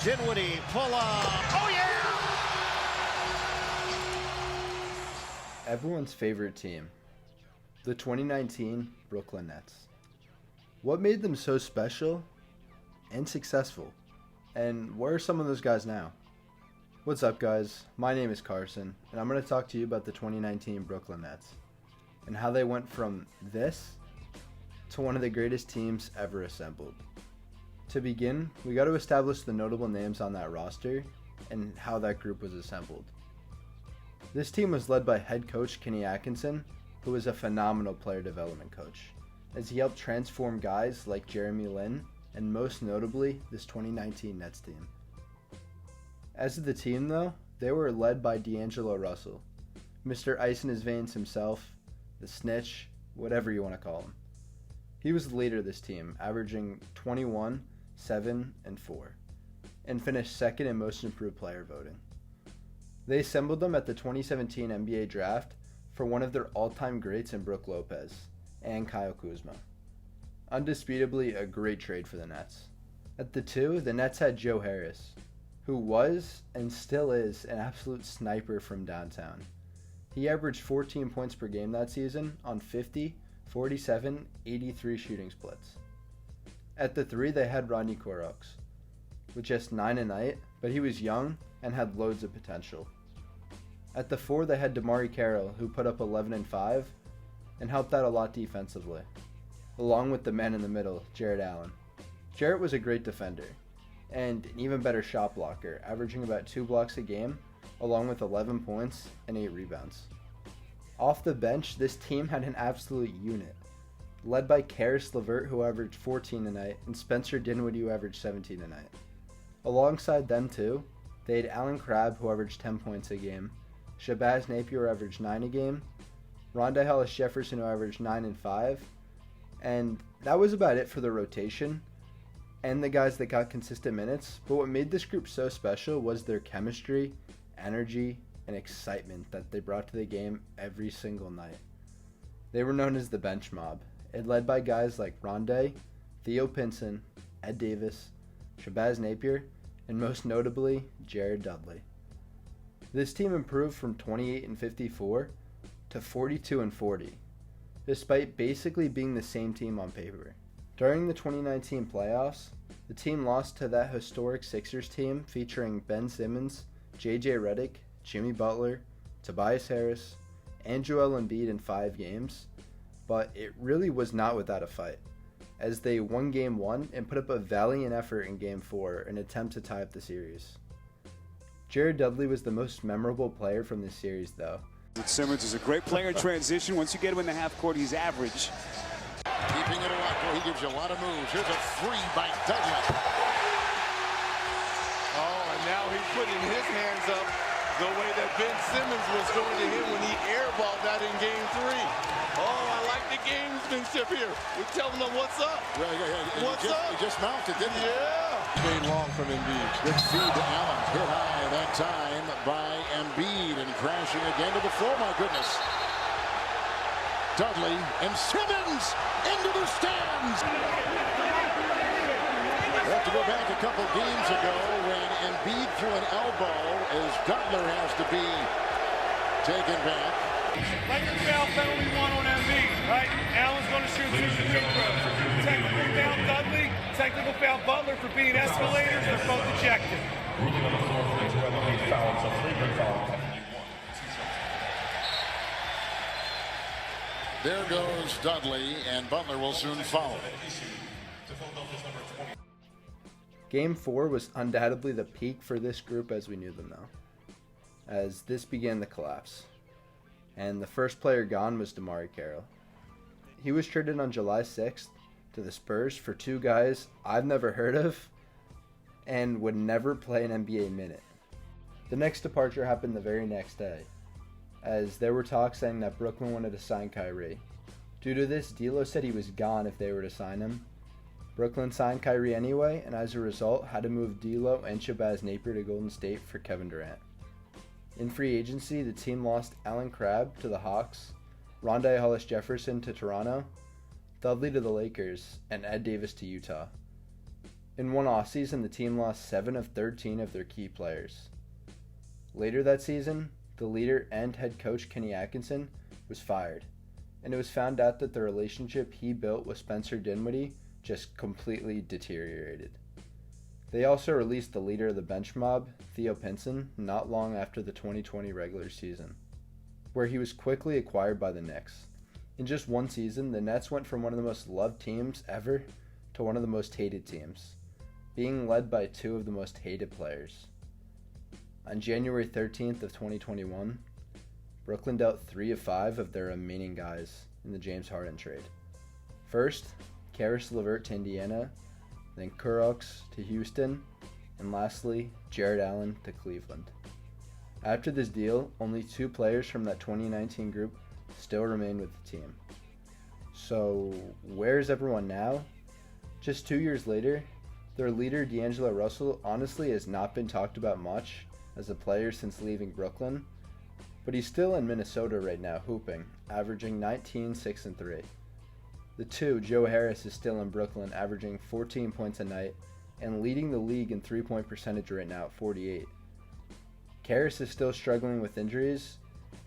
Dinwiddie, pull up. Oh, yeah! Everyone's favorite team, the 2019 Brooklyn Nets. What made them so special and successful? And where are some of those guys now? What's up, guys? My name is Carson, and I'm going to talk to you about the 2019 Brooklyn Nets and how they went from this to one of the greatest teams ever assembled. To begin, we got to establish the notable names on that roster and how that group was assembled. This team was led by head coach Kenny Atkinson, who was a phenomenal player development coach, as he helped transform guys like Jeremy Lin and most notably this 2019 Nets team. As of the team though, they were led by DeAngelo Russell, Mr. Ice in his veins himself, the snitch, whatever you want to call him. He was the leader of this team, averaging 21, 7, and 4, and finished second in most improved player voting. They assembled them at the 2017 NBA draft for one of their all-time greats in Brook Lopez and Kyle Kuzma. Undisputably a great trade for the Nets. At the 2, the Nets had Joe Harris, who was and still is an absolute sniper from downtown. He averaged 14 points per game that season on 50, 47, 83 shooting splits. At the 3, they had Rodney Kurucs, with just 9 a night, but he was young and had loads of potential. At the 4, they had DeMarre Carroll, who put up 11 and 5 and helped out a lot defensively, along with the man in the middle, Jarrett Allen. Jarrett was a great defender and an even better shot blocker, averaging about 2 blocks a game, along with 11 points and 8 rebounds. Off the bench, this team had an absolute unit, led by Caris LeVert, who averaged 14 a night, and Spencer Dinwiddie, who averaged 17 a night. Alongside them too, they had Allen Crabbe, who averaged 10 points a game, Shabazz Napier, who averaged 9 a game, Rondé Hollis-Jefferson, who averaged 9 and 5, and that was about it for the rotation and the guys that got consistent minutes. But what made this group so special was their chemistry, energy, and excitement that they brought to the game every single night. They were known as the bench mob, and led by guys like Rondé, Theo Pinson, Ed Davis, Shabazz Napier, and most notably, Jared Dudley. This team improved from 28 and 54 to 42 and 40, despite basically being the same team on paper. During the 2019 playoffs, the team lost to that historic Sixers team featuring Ben Simmons, JJ Redick, Jimmy Butler, Tobias Harris, and Joel Embiid in 5 games, but it really was not without a fight, as they won Game 1 and put up a valiant effort in Game 4 in an attempt to tie up the series. Jared Dudley was the most memorable player from this series though. Simmons is a great player in transition. Once you get him in the half court, he's average. Keeping it alive, he gives you a lot of moves. Here's a 3 by Dudley. Oh, and now he's putting his hands up the way that Ben Simmons was doing to him when he airballed that in Game 3. Oh, I like the gamesmanship here. We're telling them what's up. Yeah. What's up? He just mounted, didn't he? Yeah. Stayed long from Embiid. Good feed to Allen. Hit high that time by Embiid and crashing again to the floor. My goodness. Dudley and Simmons into the stands. We have to go back a couple games ago when Embiid threw an elbow as Dudley has to be taken back. Like the foul penalty one on Embiid, right? Allen's going to shoot 2 free throws. Technical foul Dudley, technical foul Butler for being escalators. They're both ejected. There goes Dudley, and Butler will soon follow. Game 4 was undoubtedly the peak for this group as we knew them though, as this began the collapse. And the first player gone was DeMarre Carroll. He was traded on July 6th to the Spurs for 2 guys I've never heard of and would never play an NBA minute. The next departure happened the very next day, as there were talks saying that Brooklyn wanted to sign Kyrie. Due to this, D'Lo said he was gone if they were to sign him. Brooklyn signed Kyrie anyway, and as a result had to move D'Lo and Shabazz Napier to Golden State for Kevin Durant. In free agency, the team lost Allen Crabbe to the Hawks, Rondé Hollis-Jefferson to Toronto, Dudley to the Lakers, and Ed Davis to Utah. In one offseason, the team lost 7 of 13 of their key players. Later that season, the leader and head coach Kenny Atkinson was fired, and it was found out that the relationship he built with Spencer Dinwiddie just completely deteriorated. They also released the leader of the bench mob, Theo Pinson, not long after the 2020 regular season, where he was quickly acquired by the Knicks. In just one season, the Nets went from one of the most loved teams ever to one of the most hated teams, being led by 2 of the most hated players. On January 13th of 2021, Brooklyn dealt 3 of 5 of their remaining guys in the James Harden trade. First, Caris LeVert to Indiana, then Kurucs to Houston, and lastly, Jarrett Allen to Cleveland. After this deal, only 2 players from that 2019 group still remain with the team. So, where's everyone now? Just 2 years later, their leader DeAngelo Russell honestly has not been talked about much as a player since leaving Brooklyn, but he's still in Minnesota right now hooping, averaging 19, 6, and 3. The 2, Joe Harris, is still in Brooklyn, averaging 14 points a night and leading the league in three-point percentage right now at 48. Caris is still struggling with injuries,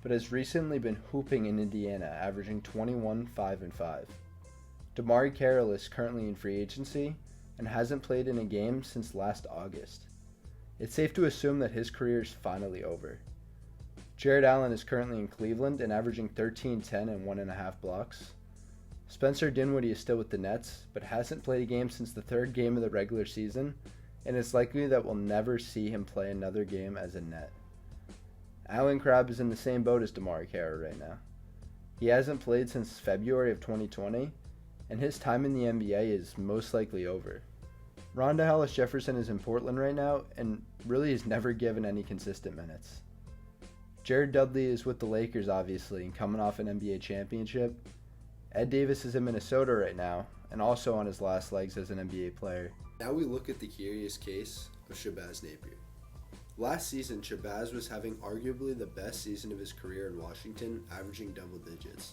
but has recently been hooping in Indiana, averaging 21, 5, and 5. DeMarre Carroll is currently in free agency and hasn't played in a game since last August. It's safe to assume that his career is finally over. Jarrett Allen is currently in Cleveland and averaging 13, 10, and 1.5 blocks. Spencer Dinwiddie is still with the Nets, but hasn't played a game since the 3rd game of the regular season, and it's likely that we'll never see him play another game as a Net. Allen Crabbe is in the same boat as DeMarre Carroll right now. He hasn't played since February of 2020, and his time in the NBA is most likely over. Rhonda Hollis-Jefferson is in Portland right now, and really is never given any consistent minutes. Jared Dudley is with the Lakers, obviously, and coming off an NBA championship. Ed Davis is in Minnesota right now, and also on his last legs as an NBA player. Now we look at the curious case of Shabazz Napier. Last season, Shabazz was having arguably the best season of his career in Washington, averaging double digits.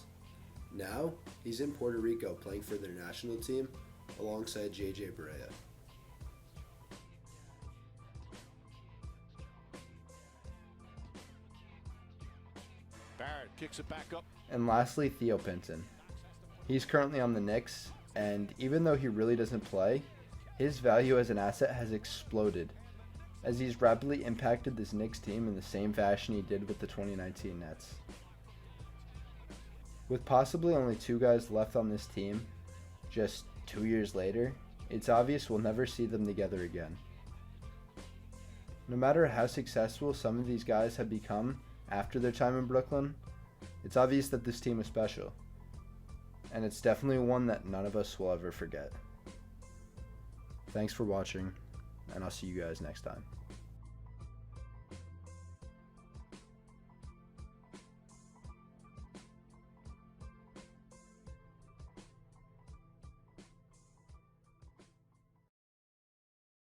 Now, he's in Puerto Rico playing for their national team alongside JJ Barea. Barrett kicks it back up. And lastly, Theo Pinson. He's currently on the Knicks, and even though he really doesn't play, his value as an asset has exploded, as he's rapidly impacted this Knicks team in the same fashion he did with the 2019 Nets. With possibly only 2 guys left on this team, just 2 years later, it's obvious we'll never see them together again. No matter how successful some of these guys have become after their time in Brooklyn, it's obvious that this team is special, and it's definitely one that none of us will ever forget. Thanks for watching, and I'll see you guys next time.